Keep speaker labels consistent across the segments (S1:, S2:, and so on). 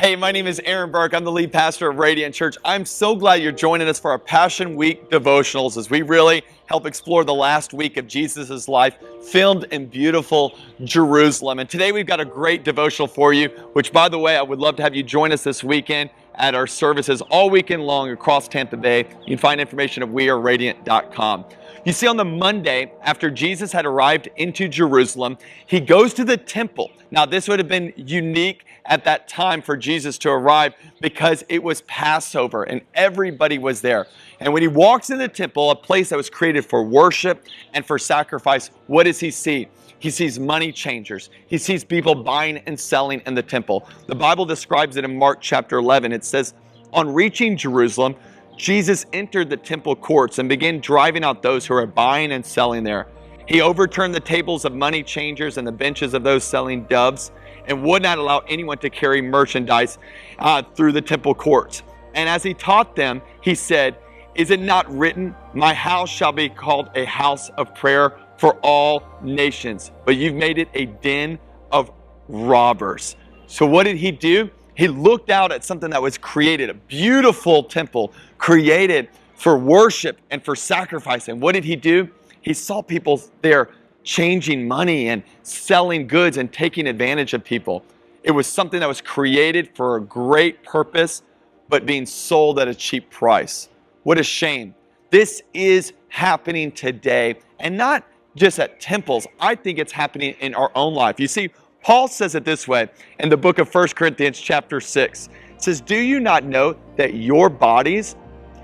S1: Hey, my name is Aaron Burke. I'm the lead pastor of Radiant Church. I'm so glad you're joining us for our Passion Week devotionals as we really help explore the last week of Jesus' life, filmed in beautiful Jerusalem. And today we've got a great devotional for you, which, by the way, I would love to have you join us this weekend at our services all weekend long across Tampa Bay. You can find information at weareradiant.com. You see, on the Monday, after Jesus had arrived into Jerusalem, he goes to the temple. Now, this would have been unique at that time for Jesus to arrive because it was Passover and everybody was there. And when he walks in the temple, a place that was created for worship and for sacrifice, what does he see? He sees money changers. He sees people buying and selling in the temple. The Bible describes it in Mark chapter 11. It says, on reaching Jerusalem, Jesus entered the temple courts and began driving out those who were buying and selling there. He overturned the tables of money changers and the benches of those selling doves and would not allow anyone to carry merchandise through the temple courts. And as he taught them, he said, "Is it not written, my house shall be called a house of prayer for all nations, but you've made it a den of robbers." So what did he do? He looked out at something that was created, a beautiful temple created for worship and for sacrifice. And what did he do? He saw people there changing money and selling goods and taking advantage of people. It was something that was created for a great purpose, but being sold at a cheap price. What a shame. This is happening today, and not just at temples. I think it's happening in our own life. You see, Paul says it this way in the book of 1 Corinthians chapter 6. It says, "Do you not know that your bodies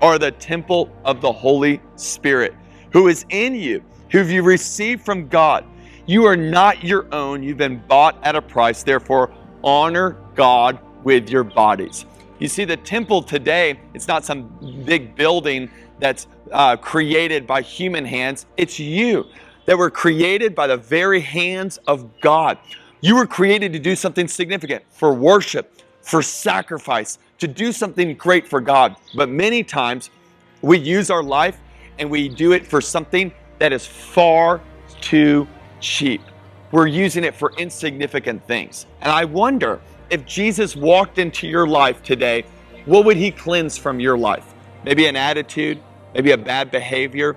S1: are the temple of the Holy Spirit, who is in you, who you received from God? You are not your own. You've been bought at a price. Therefore, honor God with your bodies." You see, the temple today, it's not some big building that's created by human hands. It's you that were created by the very hands of God. You were created to do something significant, for worship, for sacrifice, to do something great for God. But many times we use our life and we do it for something that is far too cheap. We're using it for insignificant things. And I wonder, if Jesus walked into your life today, what would he cleanse from your life? Maybe an attitude, maybe a bad behavior,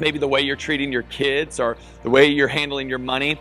S1: maybe the way you're treating your kids or the way you're handling your money.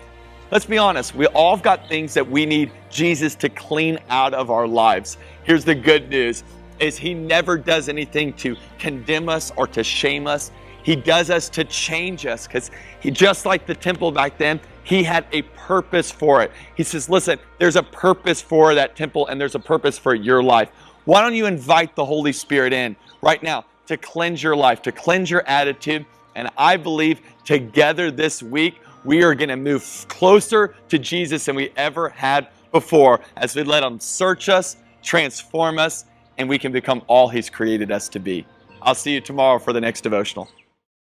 S1: Let's be honest, we all have got things that we need Jesus to clean out of our lives. Here's the good news, is he never does anything to condemn us or to shame us. He does us to change us, because he, just like the temple back then, he had a purpose for it. He says, listen, there's a purpose for that temple and there's a purpose for your life. Why don't you invite the Holy Spirit in right now to cleanse your life, to cleanse your attitude? And I believe together this week, we are going to move closer to Jesus than we ever had before as we let him search us, transform us, and we can become all he's created us to be. I'll see you tomorrow for the next devotional.